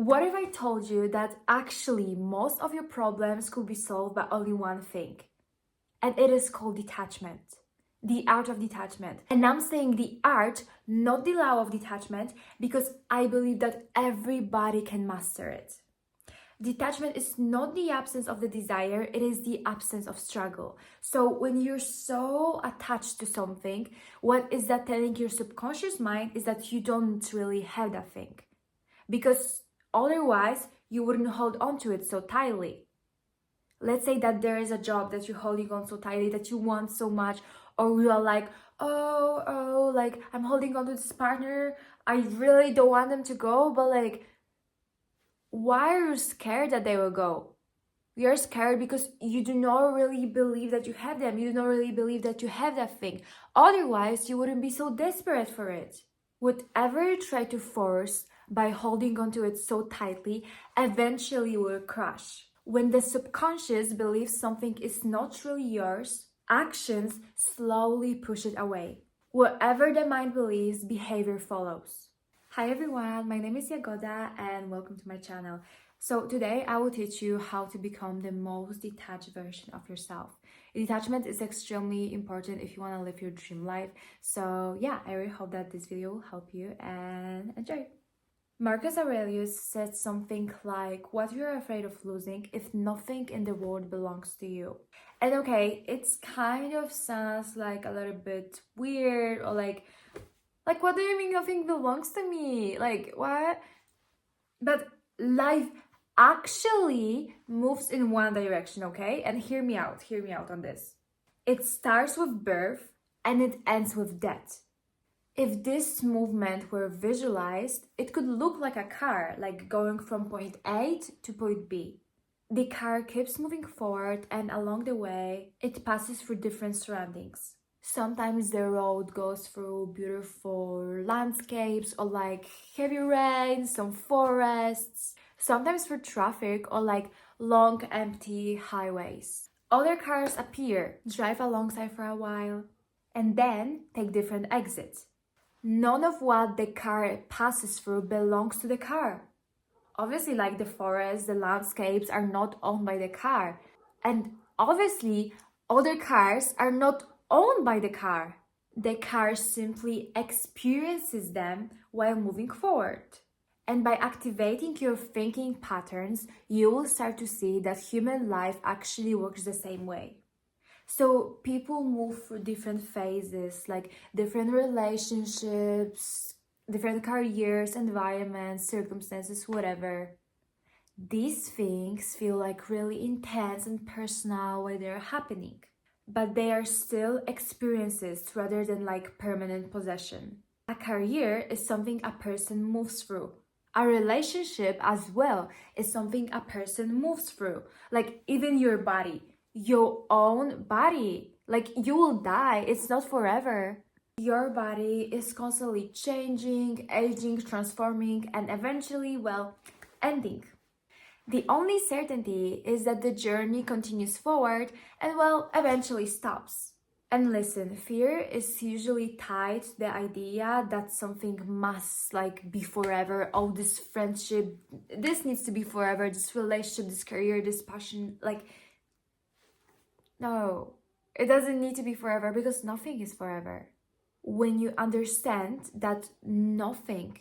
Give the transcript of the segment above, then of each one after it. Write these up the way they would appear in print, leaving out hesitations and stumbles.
What if I told you that actually most of your problems could be solved by only one thing? And it is called detachment. The art of detachment. And I'm saying the art, not the law of detachment, because I believe that everybody can master it. Detachment is not the absence of the desire, it is the absence of struggle. So when you're so attached to something, what is that telling your subconscious mind is that you don't really have that thing. Because otherwise, you wouldn't hold on to it so tightly. Let's say that there is a job that you're holding on so tightly that you want so much, or you are like, like I'm holding on to this partner. I really don't want them to go, but like, why are you scared that they will go? You're scared because you do not really believe that you have them. You do not really believe that you have that thing. Otherwise, you wouldn't be so desperate for it. Whatever you try to force by holding onto it so tightly, eventually will crash. When the subconscious believes something is not truly yours, actions slowly push it away. Whatever the mind believes, behavior follows. Hi everyone, my name is Jagoda and welcome to my channel. So today I will teach you how to become the most detached version of yourself. Detachment is extremely important if you want to live your dream life. So yeah, I really hope that this video will help you and enjoy. Marcus Aurelius said something like, what you're afraid of losing if nothing in the world belongs to you. And okay, it's kind of sounds like a little bit weird or like what do you mean nothing belongs to me? Like, what? But life actually moves in one direction, okay? And hear me out on this. It starts with birth and it ends with death. If this movement were visualized, it could look like a car, like going from point A to point B. The car keeps moving forward, and along the way, it passes through different surroundings. Sometimes the road goes through beautiful landscapes or like heavy rain, some forests, sometimes through traffic or like long empty highways. Other cars appear, drive alongside for a while, and then take different exits. None of what the car passes through belongs to the car. Obviously, like the forests, the landscapes are not owned by the car. And obviously, other cars are not owned by the car. The car simply experiences them while moving forward. And by activating your thinking patterns, you will start to see that human life actually works the same way. So people move through different phases, like different relationships, different careers, environments, circumstances, whatever. These things feel like really intense and personal while they're happening, but they are still experiences rather than like permanent possession. A career is something a person moves through. A relationship as well is something a person moves through. Like even your body, your own body. Like you will die, it's not forever. Your body is constantly changing, aging, transforming, and eventually, well, ending. The only certainty is that the journey continues forward and, well, eventually stops. And listen, fear is usually tied to the idea that something must like be forever. Oh, this friendship, this needs to be forever. This relationship, this career, this passion, like, no, it doesn't need to be forever because nothing is forever. When you understand that nothing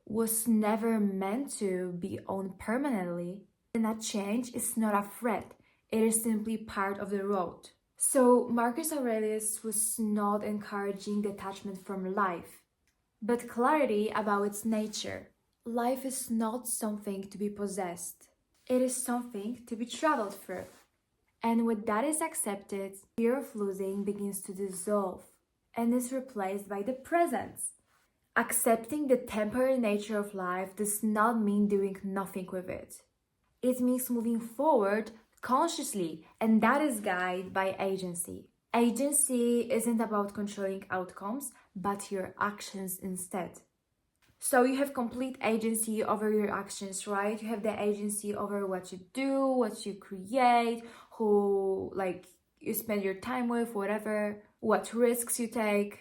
was never meant to be owned permanently, then that change is not a threat, it is simply part of the road. So Marcus Aurelius was not encouraging detachment from life, but clarity about its nature. Life is not something to be possessed, it is something to be traveled through. And when that is accepted, fear of losing begins to dissolve and is replaced by the presence. Accepting the temporary nature of life does not mean doing nothing with it. It means moving forward consciously, and that is guided by agency. Agency isn't about controlling outcomes, but your actions instead. So you have complete agency over your actions, right? You have the agency over what you do, what you create, who like you spend your time with, whatever, what risks you take.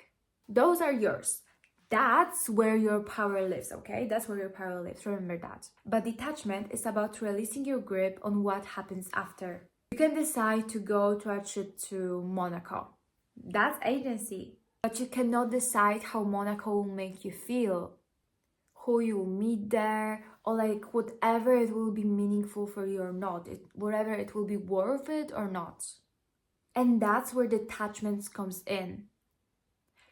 Those are yours. That's where your power lives, okay? That's where your power lives. Remember that. But detachment is about releasing your grip on what happens after. You can decide to go to a trip to Monaco. That's agency. But you cannot decide how Monaco will make you feel, who you will meet there, or like whatever it will be meaningful for you or not, whatever it will be worth it or not. And that's where detachment comes in.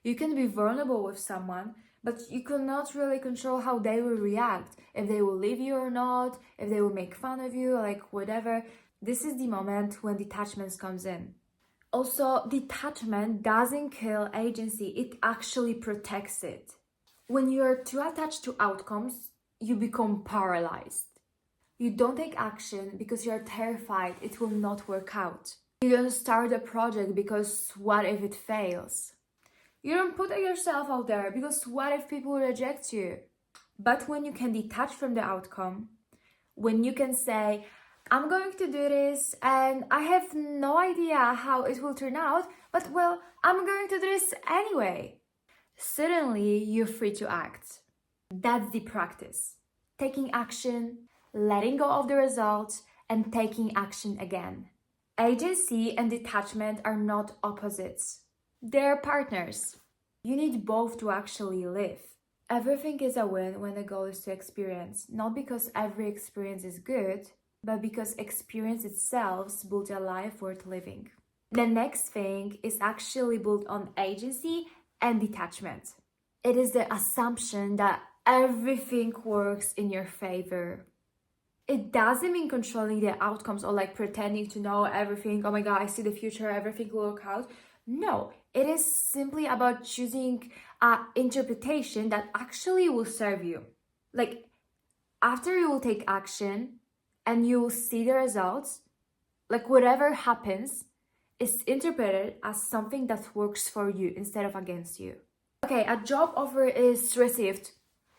You can be vulnerable with someone, but you cannot really control how they will react, if they will leave you or not, if they will make fun of you, like whatever. This is the moment when detachment comes in. Also, detachment doesn't kill agency, it actually protects it. When you're too attached to outcomes, you become paralyzed. You don't take action because you're terrified it will not work out. You don't start a project because what if it fails? You don't put yourself out there because what if people reject you? But when you can detach from the outcome, when you can say, I'm going to do this and I have no idea how it will turn out, but well, I'm going to do this anyway. Suddenly, you're free to act. That's the practice. Taking action, letting go of the results, and taking action again. Agency and detachment are not opposites. They're partners. You need both to actually live. Everything is a win when the goal is to experience, not because every experience is good, but because experience itself builds a life worth living. The next thing is actually built on agency and detachment. It is the assumption that everything works in your favor. It doesn't mean controlling the outcomes or like pretending to know everything. Oh my God, I see the future, everything will work out. No, it is simply about choosing an interpretation that actually will serve you. Like, after you will take action and you will see the results, like whatever happens is interpreted as something that works for you instead of against you. Okay, a job offer is received.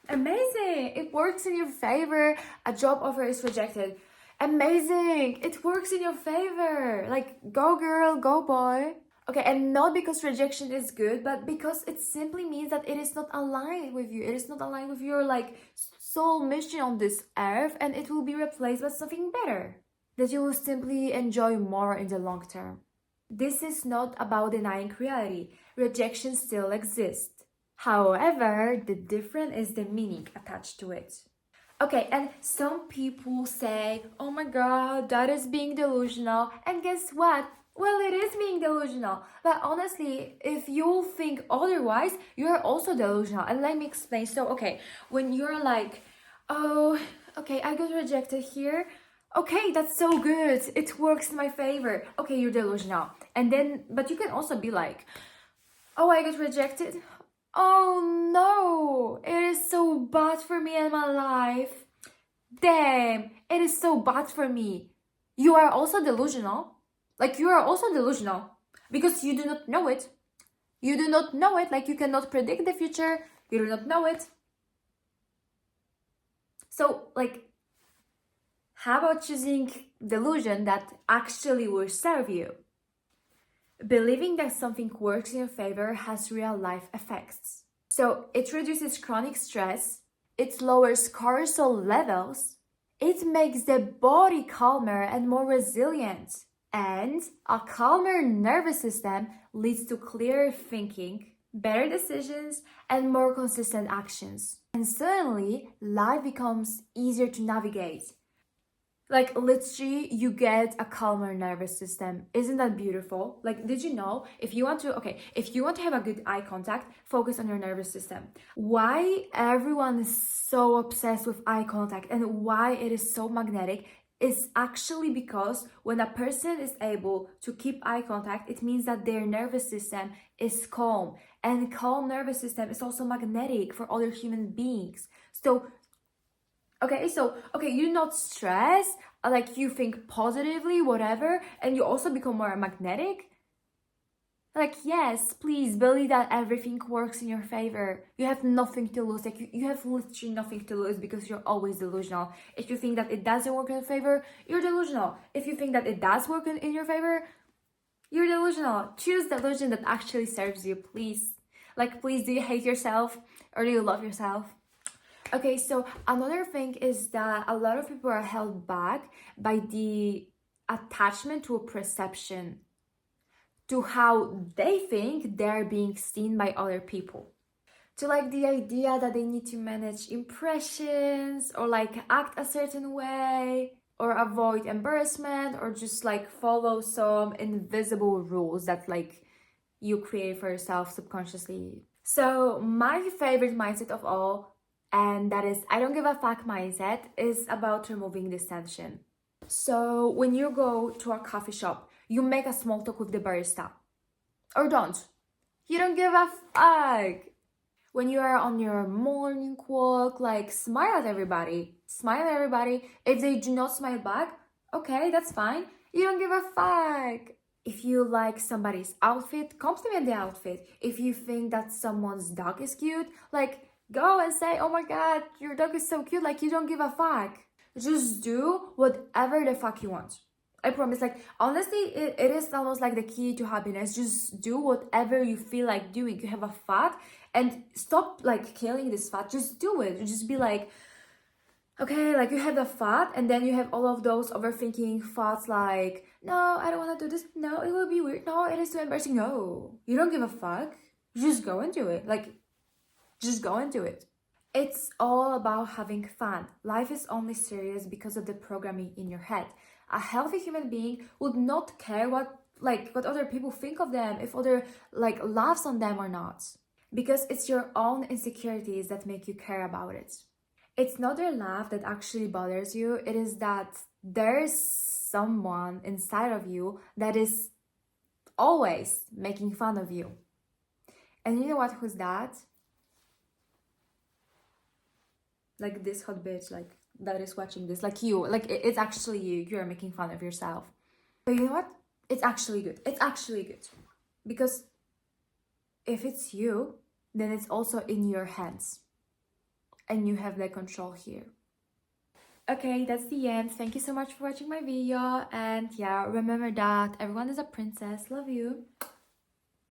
Amazing! It works in your favor. A job offer is rejected. Amazing! It works in your favor. Like, go girl, go boy. Okay, and not because rejection is good, but because it simply means that it is not aligned with you. It is not aligned with your like soul mission on this earth, and it will be replaced by something better that you will simply enjoy more in the long term. This is not about denying reality. Rejection still exists. However, the difference is the meaning attached to it. Okay, and some people say, oh my God, that is being delusional. And guess what? Well, it is being delusional. But honestly, if you think otherwise, you're also delusional. And let me explain. So, okay, when you're like, oh, okay, I got rejected here. Okay, that's so good. It works in my favor. Okay, you're delusional. And then, but you can also be like, oh, I got rejected. Oh no, it is so bad for me in my life. Damn, it is so bad for me. You are also delusional. Like, you are also delusional because you do not know it. You do not know it. Like, you cannot predict the future. You do not know it. So, like, how about choosing delusion that actually will serve you? Believing that something works in your favor has real life effects. So it reduces chronic stress, it lowers cortisol levels, it makes the body calmer and more resilient. And a calmer nervous system leads to clearer thinking, better decisions, and more consistent actions. And suddenly, life becomes easier to navigate. Like, literally, you get a calmer nervous system. Isn't that beautiful? Like, did you know, if you want to have a good eye contact, focus on your nervous system. Why everyone is so obsessed with eye contact and why it is so magnetic is actually because when a person is able to keep eye contact, it means that their nervous system is calm. And calm nervous system is also magnetic for other human beings. So you not stress, like you think positively, whatever, and you also become more magnetic. Like, yes, please believe that everything works in your favor. You have nothing to lose. Like, you have literally nothing to lose because you're always delusional. If you think that it doesn't work in your favor, you're delusional. If you think that it does work in your favor, you're delusional. Choose delusion that actually serves you, please. Like, please, do you hate yourself or do you love yourself? Okay, so another thing is that a lot of people are held back by the attachment to a perception, to how they think they're being seen by other people, to like the idea that they need to manage impressions or like act a certain way or avoid embarrassment or just like follow some invisible rules that like you create for yourself subconsciously. So my favorite mindset of all, and that is I don't give a fuck mindset, is about removing this tension. So when you go to a coffee shop, you make a small talk with the barista. Or don't. You don't give a fuck. When you are on your morning walk, like smile at everybody. Smile at everybody. If they do not smile back, okay, that's fine. You don't give a fuck. If you like somebody's outfit, compliment the outfit. If you think that someone's dog is cute, like go and say, oh my god, your dog is so cute, like you don't give a fuck. Just do whatever the fuck you want. I promise, like honestly, it is almost like the key to happiness. Just do whatever you feel like doing. You have a thought and stop like killing this thought. Just do it. Just be like, okay, like you have the thought and then you have all of those overthinking thoughts like, no, I don't want to do this. No, it will be weird. No, it is too embarrassing. No, you don't give a fuck. Just go and do it. Like, just go and do it. It's all about having fun. Life is only serious because of the programming in your head. A healthy human being would not care what other people think of them, if other like laughs on them or not. Because it's your own insecurities that make you care about it. It's not their laugh that actually bothers you, it is that there's someone inside of you that is always making fun of you. And you know what, who's that? Like this hot bitch, like that is watching this, like you, like it's actually you're making fun of yourself. But you know what, it's actually good. It's actually good because if it's you, then it's also in your hands and you have the control here. Okay, that's the end. Thank you so much for watching my video, and yeah, remember that everyone is a princess. Love you.